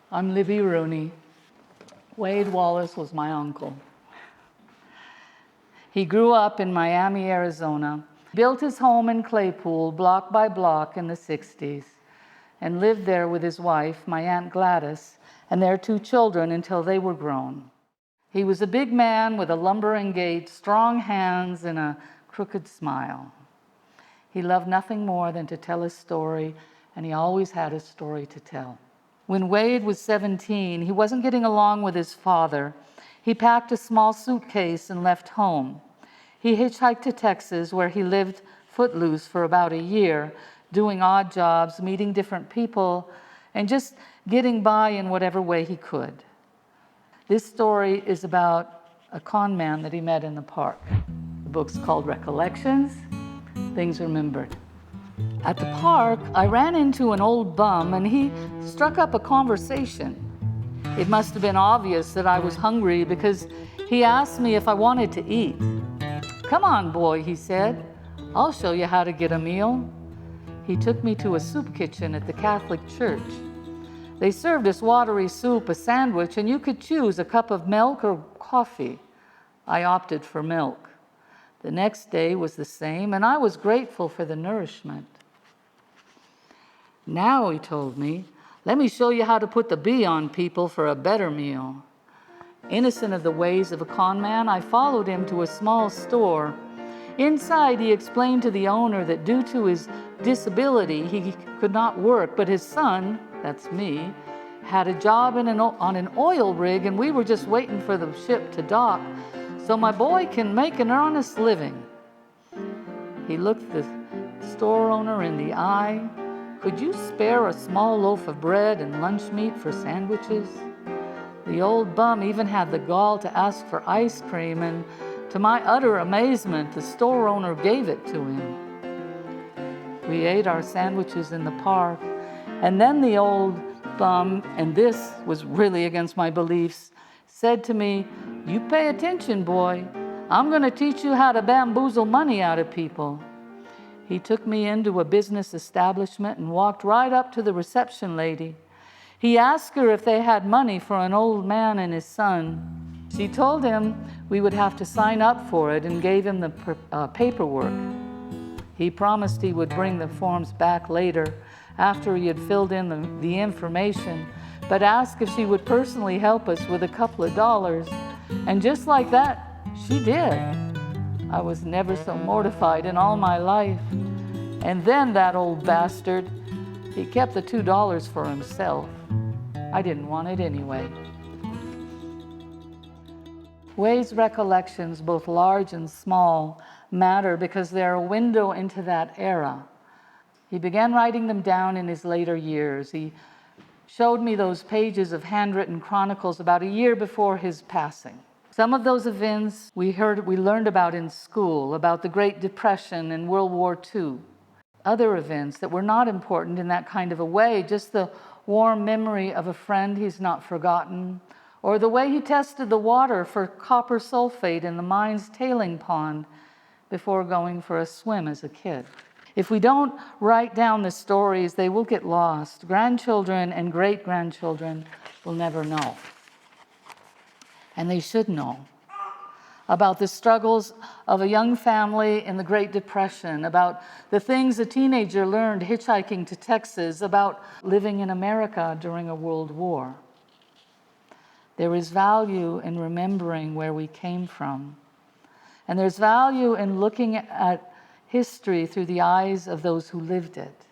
I'm Libby Rooney. Wade Wallace was my uncle. He grew up in Miami, Arizona, built his home in Claypool block by block in the 60s, and lived there with his wife, my Aunt Gladys, and their 2 children until they were grown. He was a big man with a lumbering gait, strong hands, and a crooked smile. He loved nothing more than to tell his story, and he always had a story to tell. When Wade was 17, he wasn't getting along with his father. He packed a small suitcase and left home. He hitchhiked to Texas, where he lived footloose for about a year, doing odd jobs, meeting different people, and just getting by in whatever way he could. This story is about a con man that he met in the park. The book's called Recollections, Things Remembered. At the park, I ran into an old bum, and he struck up a conversation. It must have been obvious that I was hungry because he asked me if I wanted to eat. "Come on, boy," he said. "I'll show you how to get a meal." He took me to a soup kitchen at the Catholic Church. They served us watery soup, a sandwich, and you could choose a cup of milk or coffee. I opted for milk. The next day was the same, and I was grateful for the nourishment. "Now," he told me, "let me show you how to put the bee on people for a better meal." Innocent of the ways of a con man, I followed him to a small store. Inside, he explained to the owner that due to his disability, he could not work, but his son, that's me, had a job on an oil rig, and we were just waiting for the ship to dock, so my boy can make an honest living. He looked the store owner in the eye. "Could you spare a small loaf of bread and lunch meat for sandwiches?" The old bum even had the gall to ask for ice cream, and to my utter amazement, the store owner gave it to him. We ate our sandwiches in the park, and then the old bum, and this was really against my beliefs, said to me, "You pay attention, boy. I'm going to teach you how to bamboozle money out of people." He took me into a business establishment and walked right up to the reception lady. He asked her if they had money for an old man and his son. She told him we would have to sign up for it and gave him the paperwork. He promised he would bring the forms back later after he had filled in the information, but asked if she would personally help us with a couple of dollars. And just like that, she did. I was never so mortified in all my life. And then that old bastard, he kept the $2 for himself. I didn't want it anyway. Wade's recollections, both large and small, matter because they're a window into that era. He began writing them down in his later years. He showed me those pages of handwritten chronicles about a year before his passing. Some of those events we learned about in school, about the Great Depression and World War II. Other events that were not important in that kind of a way, just the warm memory of a friend he's not forgotten, or the way he tested the water for copper sulfate in the mine's tailing pond before going for a swim as a kid. If we don't write down the stories, they will get lost. Grandchildren and great-grandchildren will never know. And they should know about the struggles of a young family in the Great Depression, about the things a teenager learned hitchhiking to Texas, about living in America during a world war. There is value in remembering where we came from. And there's value in looking at history through the eyes of those who lived it.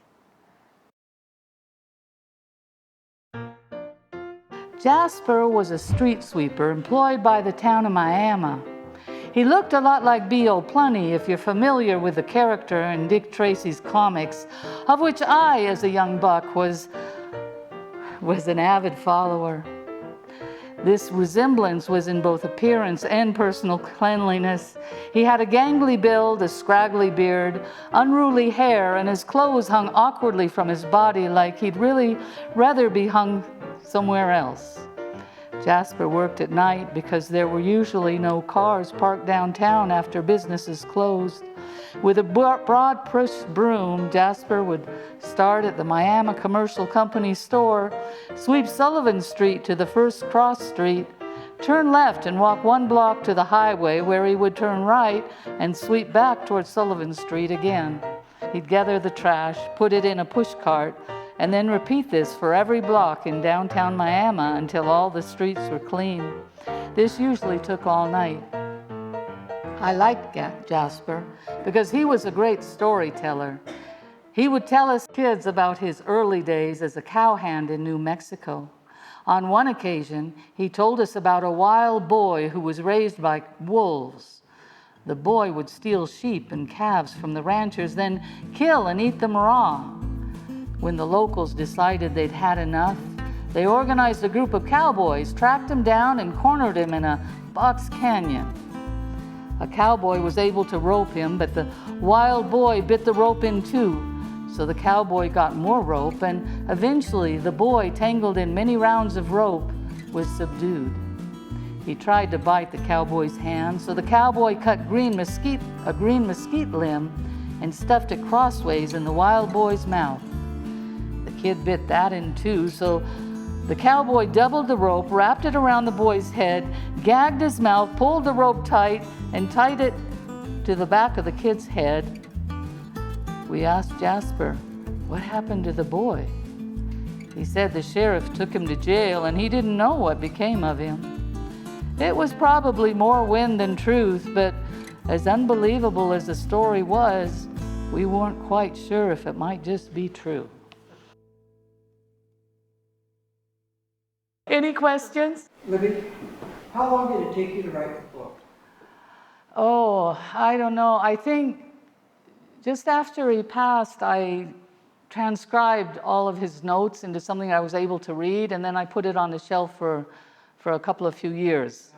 Jasper was a street sweeper employed by the town of Miami. He looked a lot like B.O. Plunny, if you're familiar with the character in Dick Tracy's comics, of which I, as a young buck, was an avid follower. This resemblance was in both appearance and personal cleanliness. He had a gangly build, a scraggly beard, unruly hair, and his clothes hung awkwardly from his body like he'd really rather be hung somewhere else. Jasper worked at night because there were usually no cars parked downtown after businesses closed. With a broad push broom, Jasper would start at the Miami Commercial Company store, sweep Sullivan Street to the first cross street, turn left and walk 1 block to the highway, where he would turn right and sweep back toward Sullivan Street again. He'd gather the trash, put it in a push cart, and then repeat this for every block in downtown Miami until all the streets were clean. This usually took all night. I liked Jasper because he was a great storyteller. He would tell us kids about his early days as a cowhand in New Mexico. On one occasion, he told us about a wild boy who was raised by wolves. The boy would steal sheep and calves from the ranchers, then kill and eat them raw. When the locals decided they'd had enough, they organized a group of cowboys, tracked him down, and cornered him in a box canyon. A cowboy was able to rope him, but the wild boy bit the rope in two. So the cowboy got more rope, and eventually the boy, tangled in many rounds of rope, was subdued. He tried to bite the cowboy's hand, so the cowboy cut a green mesquite limb and stuffed it crossways in the wild boy's mouth. The kid bit that in two, so the cowboy doubled the rope, wrapped it around the boy's head, gagged his mouth, pulled the rope tight, and tied it to the back of the kid's head. We asked Jasper, what happened to the boy? He said the sheriff took him to jail and he didn't know what became of him. It was probably more wind than truth, but as unbelievable as the story was, we weren't quite sure if it might just be true. Any questions? Libby, how long did it take you to write the book? Oh, I don't know. I think just after he passed, I transcribed all of his notes into something I was able to read, and then I put it on the shelf for a few years.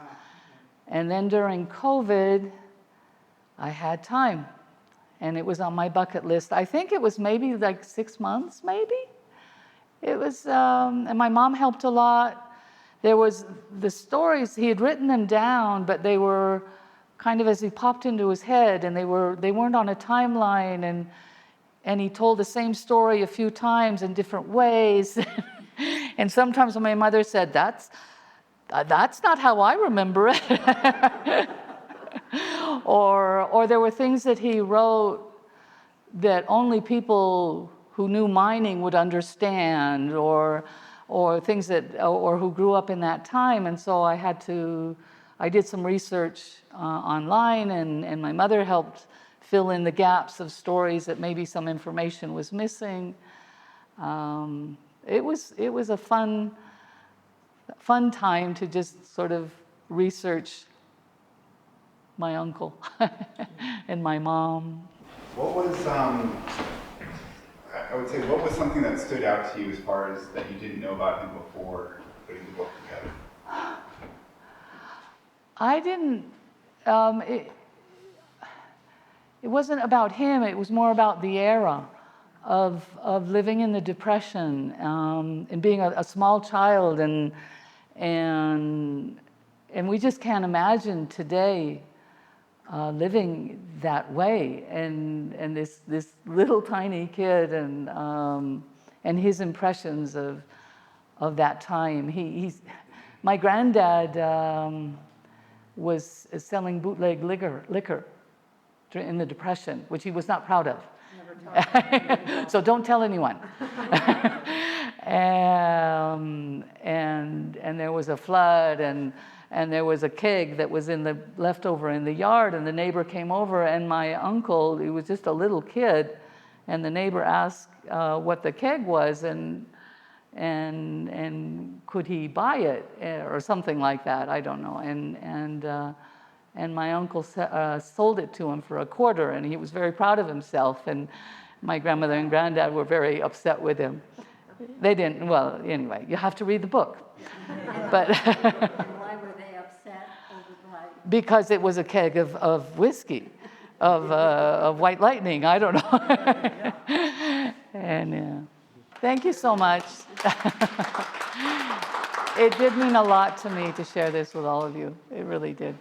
And then during COVID, I had time, and it was on my bucket list. I think it was maybe like 6 months, maybe. It was, and my mom helped a lot. There was the stories, he had written them down, but they were kind of as he popped into his head, and they weren't on a timeline, and he told the same story a few times in different ways. And sometimes when my mother said, that's not how I remember it. Or there were things that he wrote that only people who knew mining would understand, or things that, or who grew up in that time. And so I did some research online, and my mother helped fill in the gaps of stories that maybe some information was missing. It was a fun time to just sort of research my uncle and my mom. What was, I would say, what was something that stood out to you as far as that you didn't know about him before putting the book together? I didn't, it wasn't about him, it was more about the era of living in the Depression, and being a small child, and we just can't imagine today living that way, and this little tiny kid, and his impressions of that time. My granddad was selling bootleg liquor in the Depression, which he was not proud of. So don't tell anyone. And there was a flood, and there was a keg that was left over in the yard, and the neighbor came over, and my uncle, he was just a little kid, and the neighbor asked what the keg was, and could he buy it, or something like that, I don't know. And my uncle sold it to him for $0.25, and he was very proud of himself, and my grandmother and granddad were very upset with him. They didn't, well, anyway, you have to read the book. But why were they upset over the because it was a keg of whiskey, of White Lightning, I don't know. And thank you so much. it did mean a lot to me to share this with all of you. It really did.